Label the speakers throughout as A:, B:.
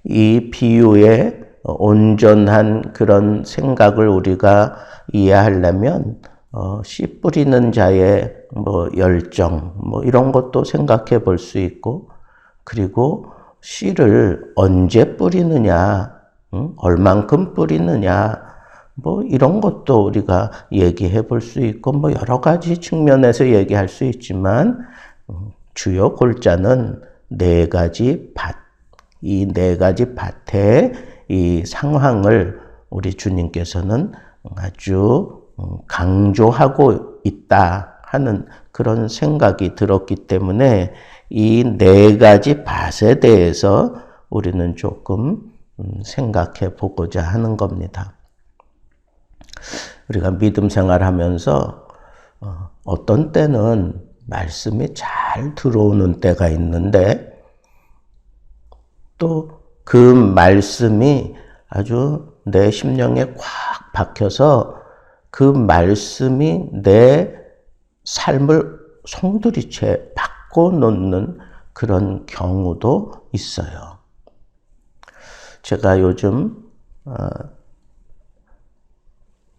A: 이 비유의 온전한 그런 생각을 우리가 이해하려면 씨 뿌리는 자의 열정 이런 것도 생각해 볼 수 있고, 그리고 씨를 언제 뿌리느냐, 얼만큼 뿌리느냐, 이런 것도 우리가 얘기해 볼 수 있고, 여러 가지 측면에서 얘기할 수 있지만, 주요 골자는 네 가지 밭, 이 네 가지 밭의 이 상황을 우리 주님께서는 아주 강조하고 있다 하는 그런 생각이 들었기 때문에 이 네 가지 밭에 대해서 우리는 조금 생각해 보고자 하는 겁니다. 우리가 믿음 생활하면서 어떤 때는 말씀이 잘 들어오는 때가 있는데, 또 그 말씀이 아주 내 심령에 꽉 박혀서 그 말씀이 내 삶을 송두리째 바꿔놓는 그런 경우도 있어요. 제가 요즘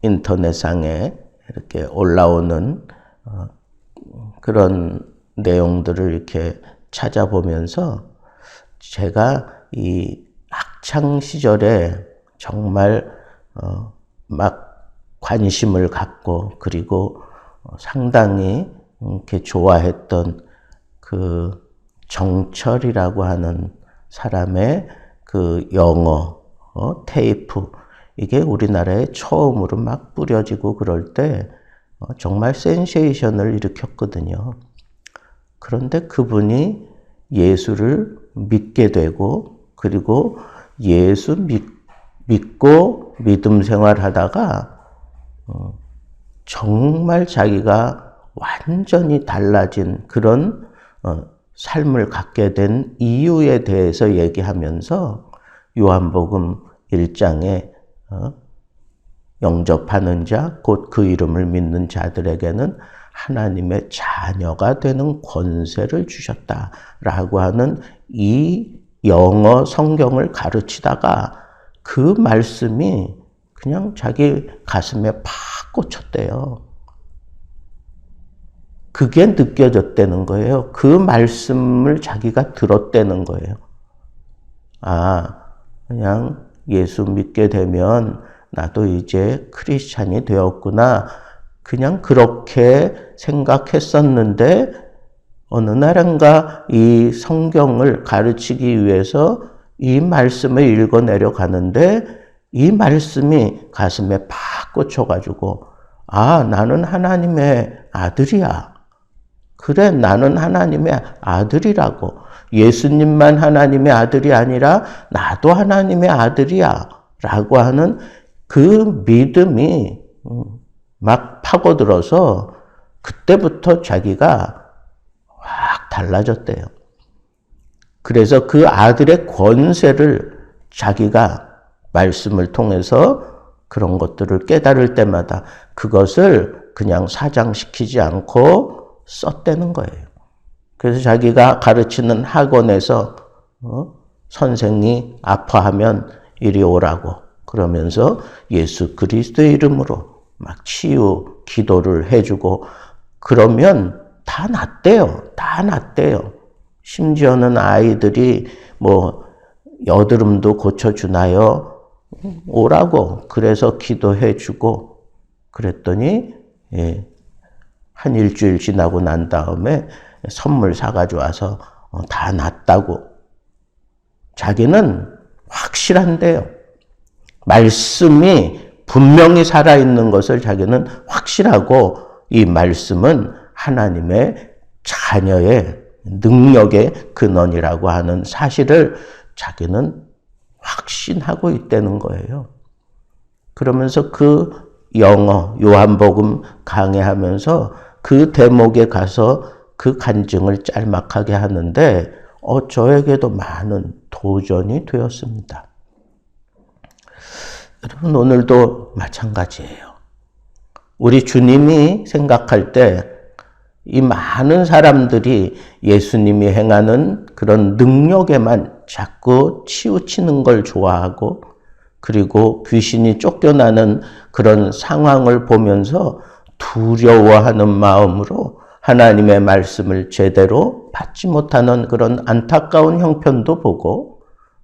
A: 인터넷상에 이렇게 올라오는 그런 내용들을 이렇게 찾아보면서 제가 이 학창 시절에 정말 막 관심을 갖고, 그리고 상당히 이렇게 좋아했던 그 정철이라고 하는 사람의 그 영어 테이프, 이게 우리나라에 처음으로 막 뿌려지고 그럴 때 정말 센세이션을 일으켰거든요. 그런데 그분이 예수를 믿게 되고, 그리고 예수 믿고 믿음 생활하다가 정말 자기가 완전히 달라진 그런 삶을 갖게 된 이유에 대해서 얘기하면서 요한복음 1장에 영접하는 자, 곧 그 이름을 믿는 자들에게는 하나님의 자녀가 되는 권세를 주셨다라고 하는 이 영어 성경을 가르치다가 그 말씀이 그냥 자기 가슴에 팍 꽂혔대요. 그게 느껴졌다는 거예요. 그 말씀을 자기가 들었다는 거예요. 그냥 예수 믿게 되면 나도 이제 크리스찬이 되었구나. 그냥 그렇게 생각했었는데 어느 날인가 이 성경을 가르치기 위해서 이 말씀을 읽어내려 가는데 이 말씀이 가슴에 팍 꽂혀가지고 나는 하나님의 아들이야. 그래, 나는 하나님의 아들이라고. 예수님만 하나님의 아들이 아니라 나도 하나님의 아들이야 라고 하는 그 믿음이 막 파고들어서 그때부터 자기가 확 달라졌대요. 그래서 그 아들의 권세를 자기가 말씀을 통해서 그런 것들을 깨달을 때마다 그것을 그냥 사장시키지 않고 썼다는 거예요. 그래서 자기가 가르치는 학원에서 선생이 아파하면 이리 오라고 그러면서 예수 그리스도의 이름으로 막 치유 기도를 해주고 그러면 다 낫대요. 다 낫대요. 심지어는 아이들이 여드름도 고쳐주나요? 오라고 그래서 기도해주고 그랬더니 한 일주일 지나고 난 다음에 선물 사가지고 와서 다 낫다고. 자기는 확실한데요. 말씀이 분명히 살아있는 것을 자기는 확실하고 이 말씀은 하나님의 자녀의 능력의 근원이라고 하는 사실을 자기는 확신하고 있다는 거예요. 그러면서 그 영어 요한복음 강해하면서 그 대목에 가서 그 간증을 짤막하게 하는데 저에게도 많은 도전이 되었습니다. 여러분 오늘도 마찬가지예요. 우리 주님이 생각할 때 이 많은 사람들이 예수님이 행하는 그런 능력에만 자꾸 치우치는 걸 좋아하고 그리고 귀신이 쫓겨나는 그런 상황을 보면서 두려워하는 마음으로 하나님의 말씀을 제대로 받지 못하는 그런 안타까운 형편도 보고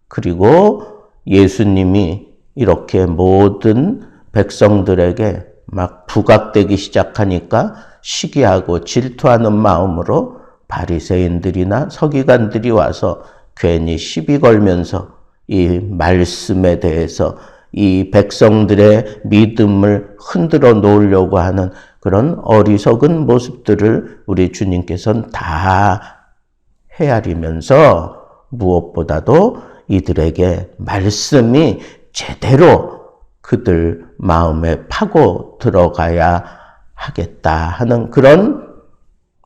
A: 그리고 예수님이 이렇게 모든 백성들에게 막 부각되기 시작하니까 시기하고 질투하는 마음으로 바리새인들이나 서기관들이 와서 괜히 시비 걸면서 이 말씀에 대해서 이 백성들의 믿음을 흔들어 놓으려고 하는 그런 어리석은 모습들을 우리 주님께서는 다 헤아리면서 무엇보다도 이들에게 말씀이 제대로 그들 마음에 파고 들어가야 하겠다 하는 그런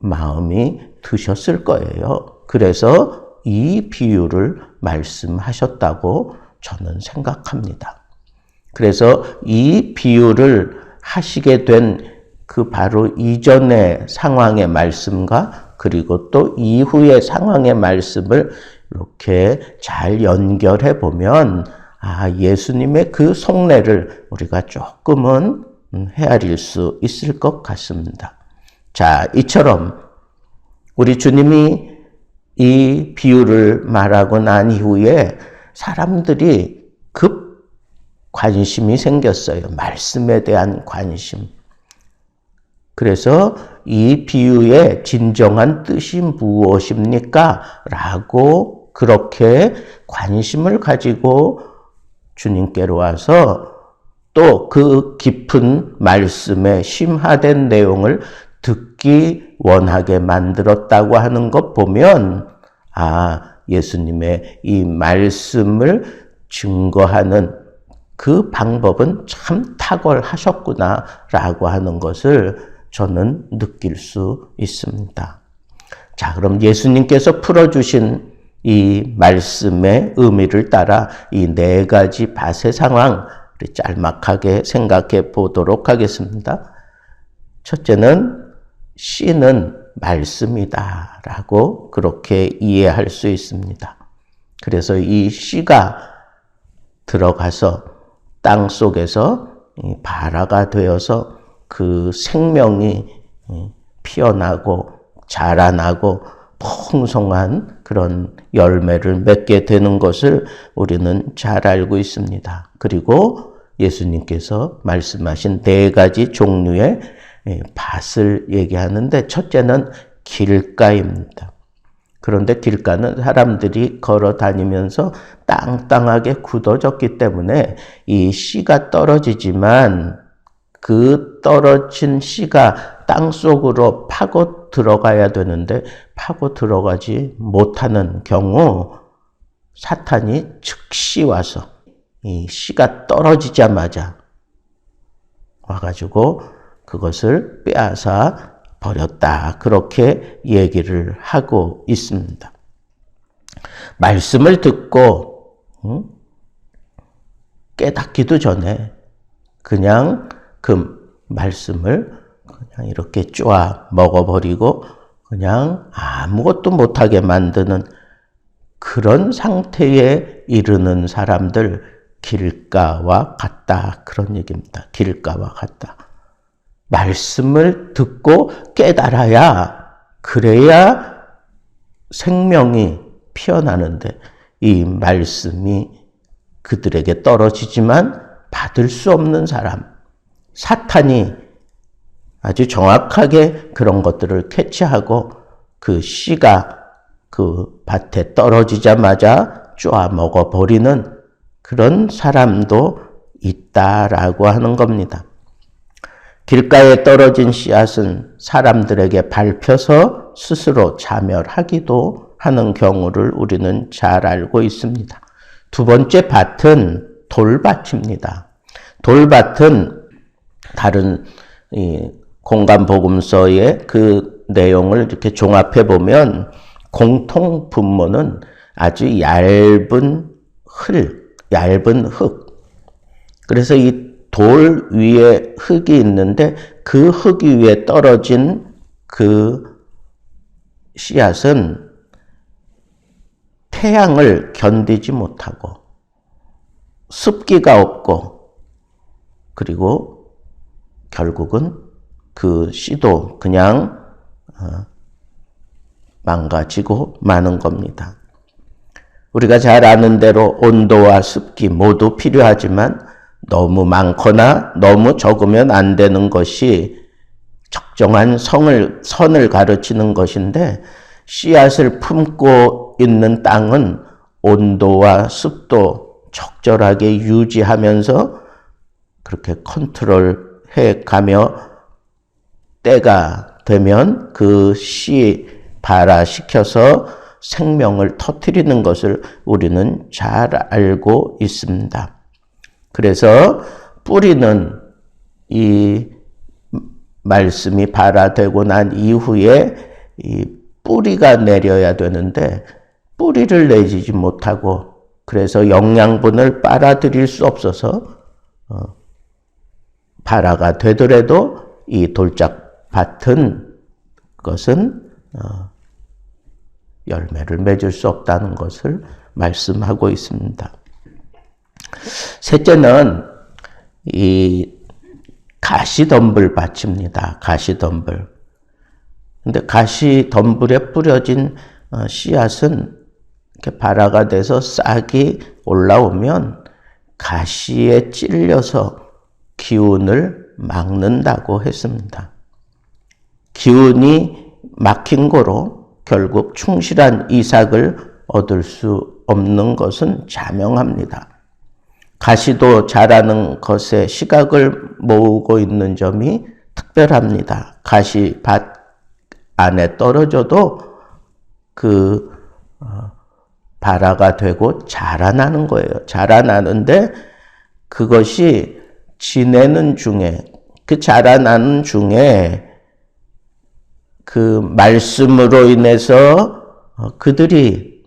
A: 마음이 드셨을 거예요. 그래서 이 비유를 말씀하셨다고 저는 생각합니다. 그래서 이 비유를 하시게 된 그 바로 이전의 상황의 말씀과 그리고 또 이후의 상황의 말씀을 이렇게 잘 연결해 보면 예수님의 그 속내를 우리가 조금은 헤아릴 수 있을 것 같습니다. 자, 이처럼 우리 주님이 이 비유를 말하고 난 이후에 사람들이 급 관심이 생겼어요. 말씀에 대한 관심. 그래서 이 비유의 진정한 뜻이 무엇입니까? 라고 그렇게 관심을 가지고 주님께로 와서 또 그 깊은 말씀의 심화된 내용을 듣기 원하게 만들었다고 하는 것 보면 예수님의 이 말씀을 증거하는 그 방법은 참 탁월하셨구나라고 하는 것을 저는 느낄 수 있습니다. 자, 그럼 예수님께서 풀어주신 이 말씀의 의미를 따라 이 네 가지 밭의 상황 짤막하게 생각해 보도록 하겠습니다. 첫째는 씨는 말씀이다라고 그렇게 이해할 수 있습니다. 그래서 이 씨가 들어가서 땅 속에서 발화가 되어서 그 생명이 피어나고 자라나고 풍성한 그런 열매를 맺게 되는 것을 우리는 잘 알고 있습니다. 그리고 예수님께서 말씀하신 네 가지 종류의 밭을 얘기하는데 첫째는 길가입니다. 그런데 길가는 사람들이 걸어 다니면서 땅땅하게 굳어졌기 때문에 이 씨가 떨어지지만 그 떨어진 씨가 땅속으로 파고 들어가야 되는데 파고 들어가지 못하는 경우 사탄이 즉시 와서 이 씨가 떨어지자마자 와가지고 그것을 빼앗아 버렸다. 그렇게 얘기를 하고 있습니다. 말씀을 듣고 깨닫기도 전에 그냥 그 말씀을 그냥 이렇게 쪼아 먹어버리고 그냥 아무것도 못하게 만드는 그런 상태에 이르는 사람들 길가와 같다. 그런 얘기입니다. 길가와 같다. 말씀을 듣고 깨달아야 그래야 생명이 피어나는데 이 말씀이 그들에게 떨어지지만 받을 수 없는 사람, 사탄이 아주 정확하게 그런 것들을 캐치하고 그 씨가 그 밭에 떨어지자마자 쪼아 먹어버리는 그런 사람도 있다라고 하는 겁니다. 길가에 떨어진 씨앗은 사람들에게 밟혀서 스스로 자멸하기도 하는 경우를 우리는 잘 알고 있습니다. 두 번째 밭은 돌밭입니다. 돌밭은 다른 공간복음서의 그 내용을 이렇게 종합해 보면 공통 분모는 아주 얇은 흙. 그래서 이 돌 위에 흙이 있는데 그 흙 위에 떨어진 그 씨앗은 태양을 견디지 못하고 습기가 없고 그리고 결국은 그 씨도 그냥 망가지고 마는 겁니다. 우리가 잘 아는 대로 온도와 습기 모두 필요하지만 너무 많거나 너무 적으면 안 되는 것이 적정한 선을 가르치는 것인데, 씨앗을 품고 있는 땅은 온도와 습도 적절하게 유지하면서 그렇게 컨트롤해 가며 때가 되면 그 씨 발화시켜서 생명을 터뜨리는 것을 우리는 잘 알고 있습니다. 그래서 뿌리는 이 말씀이 발화되고 난 이후에 이 뿌리가 내려야 되는데 뿌리를 내지지 못하고, 그래서 영양분을 빨아들일 수 없어서 발화가 되더라도 이 돌짝밭은 것은 열매를 맺을 수 없다는 것을 말씀하고 있습니다. 셋째는 이 가시덤불 밭입니다. 가시덤불. 근데 가시덤불에 뿌려진 씨앗은 이렇게 발화가 돼서 싹이 올라오면 가시에 찔려서 기운을 막는다고 했습니다. 기운이 막힌 거로 결국 충실한 이삭을 얻을 수 없는 것은 자명합니다. 가시도 자라는 것에 시각을 모으고 있는 점이 특별합니다. 가시밭 안에 떨어져도 그 발화가 되고 자라나는 거예요. 자라나는데 그것이 지내는 중에, 그 자라나는 중에 그 말씀으로 인해서 그들이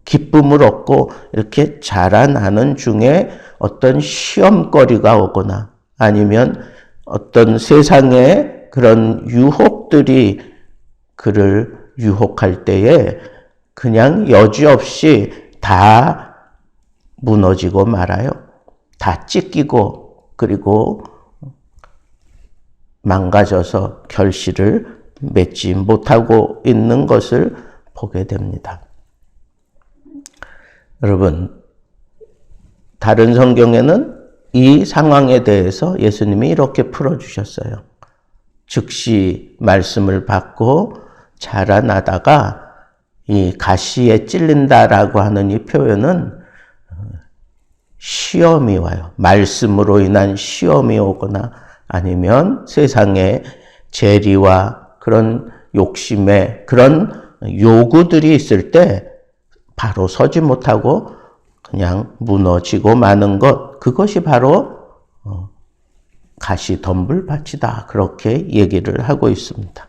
A: 기쁨을 얻고 이렇게 자라나는 중에 어떤 시험거리가 오거나 아니면 어떤 세상의 그런 유혹들이 그를 유혹할 때에 그냥 여지없이 다 무너지고 말아요. 다 찢기고 그리고 망가져서 결실을 맺지 못하고 있는 것을 보게 됩니다. 여러분, 다른 성경에는 이 상황에 대해서 예수님이 이렇게 풀어주셨어요. 즉시 말씀을 받고 자라나다가 이 가시에 찔린다라고 하는 이 표현은 시험이 와요. 말씀으로 인한 시험이 오거나 아니면 세상의 재리와 그런 욕심의 그런 요구들이 있을 때 바로 서지 못하고 그냥 무너지고 마는 것, 그것이 바로 가시덤불밭이다. 그렇게 얘기를 하고 있습니다.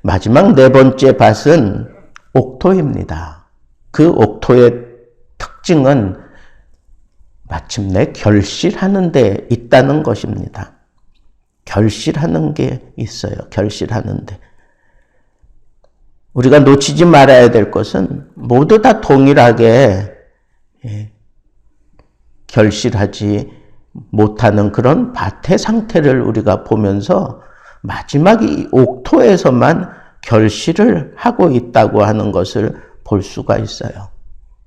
A: 마지막 네 번째 밭은 옥토입니다. 그 옥토의 특징은 마침내 결실하는 데 있다는 것입니다. 결실하는 게 있어요. 결실하는데. 우리가 놓치지 말아야 될 것은 모두 다 동일하게 결실하지 못하는 그런 밭의 상태를 우리가 보면서 마지막 이 옥토에서만 결실을 하고 있다고 하는 것을 볼 수가 있어요.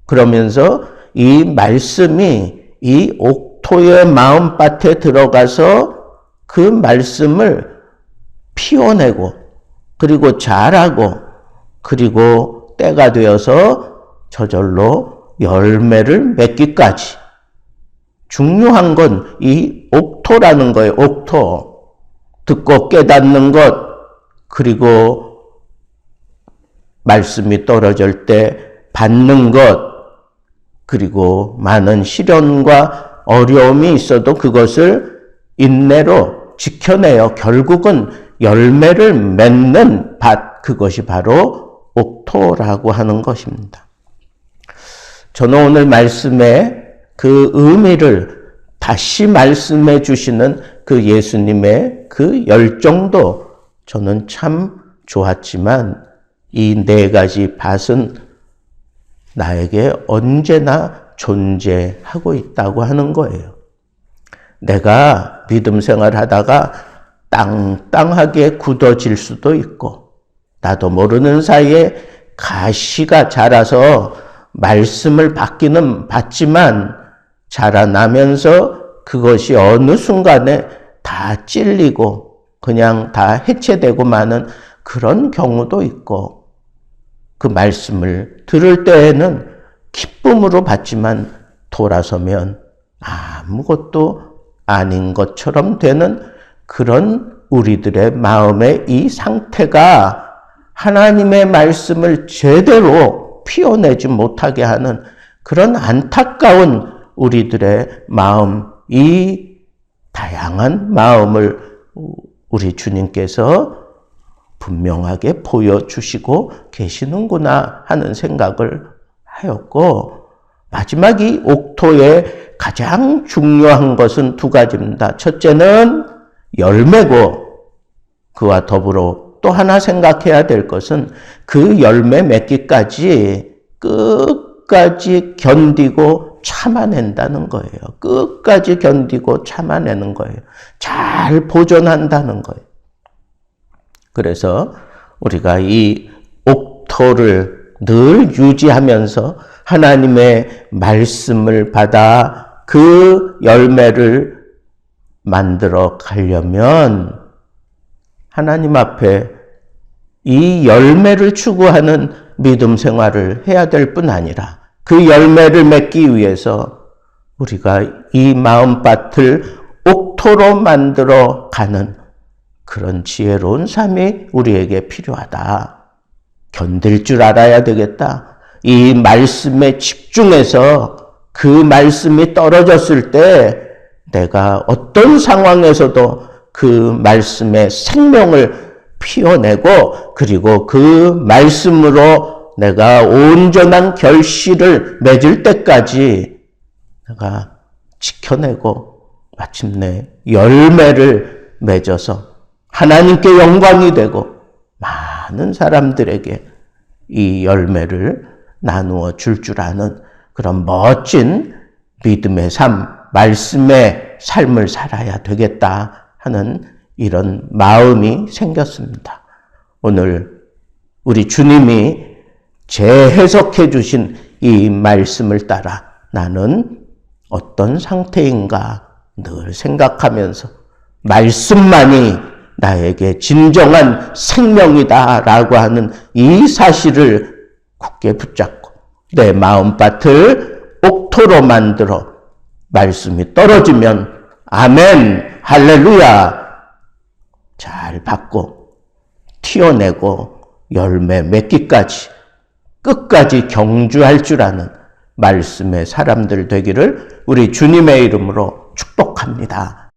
A: 그러면서 이 말씀이 이 옥토의 마음밭에 들어가서 그 말씀을 피워내고 그리고 자라고 그리고 때가 되어서 저절로 열매를 맺기까지, 중요한 건 이 옥토라는 거예요. 옥토. 듣고 깨닫는 것, 그리고 말씀이 떨어질 때 받는 것, 그리고 많은 시련과 어려움이 있어도 그것을 인내로 지켜내어 결국은 열매를 맺는 밭, 그것이 바로 옥토라고 하는 것입니다. 저는 오늘 말씀의 그 의미를 다시 말씀해 주시는 그 예수님의 그 열정도 저는 참 좋았지만 이 네 가지 밭은 나에게 언제나 존재하고 있다고 하는 거예요. 내가 믿음 생활하다가 땅땅하게 굳어질 수도 있고, 나도 모르는 사이에 가시가 자라서 말씀을 받기는 받지만 자라나면서 그것이 어느 순간에 다 찔리고 그냥 다 해체되고 마는 그런 경우도 있고, 그 말씀을 들을 때에는 기쁨으로 받지만 돌아서면 아무것도 아닌 것처럼 되는 그런 우리들의 마음의 이 상태가 하나님의 말씀을 제대로 피워내지 못하게 하는 그런 안타까운 우리들의 마음, 이 다양한 마음을 우리 주님께서 분명하게 보여주시고 계시는구나 하는 생각을 하였고, 마지막 이 옥토의 가장 중요한 것은 두 가지입니다. 첫째는 열매고, 그와 더불어 또 하나 생각해야 될 것은 그 열매 맺기까지 끝까지 견디고 참아낸다는 거예요. 끝까지 견디고 참아내는 거예요. 잘 보존한다는 거예요. 그래서 우리가 이 옥토를 늘 유지하면서 하나님의 말씀을 받아 그 열매를 만들어 가려면 하나님 앞에 이 열매를 추구하는 믿음 생활을 해야 될 뿐 아니라 그 열매를 맺기 위해서 우리가 이 마음밭을 옥토로 만들어 가는 그런 지혜로운 삶이 우리에게 필요하다. 견딜 줄 알아야 되겠다. 이 말씀에 집중해서 그 말씀이 떨어졌을 때 내가 어떤 상황에서도 그 말씀의 생명을 피워내고, 그리고 그 말씀으로 내가 온전한 결실을 맺을 때까지 내가 지켜내고 마침내 열매를 맺어서 하나님께 영광이 되고 많은 사람들에게 이 열매를 나누어 줄 아는 그런 멋진 믿음의 삶, 말씀의 삶을 살아야 되겠다 하는 이런 마음이 생겼습니다. 오늘 우리 주님이 재해석해 주신 이 말씀을 따라 나는 어떤 상태인가 늘 생각하면서 말씀만이 나에게 진정한 생명이다라고 하는 이 사실을 굳게 붙잡고 내 마음밭을 옥토로 만들어 말씀이 떨어지면 아멘, 할렐루야 잘 받고 튀어내고 열매 맺기까지 끝까지 경주할 줄 아는 말씀의 사람들 되기를 우리 주님의 이름으로 축복합니다.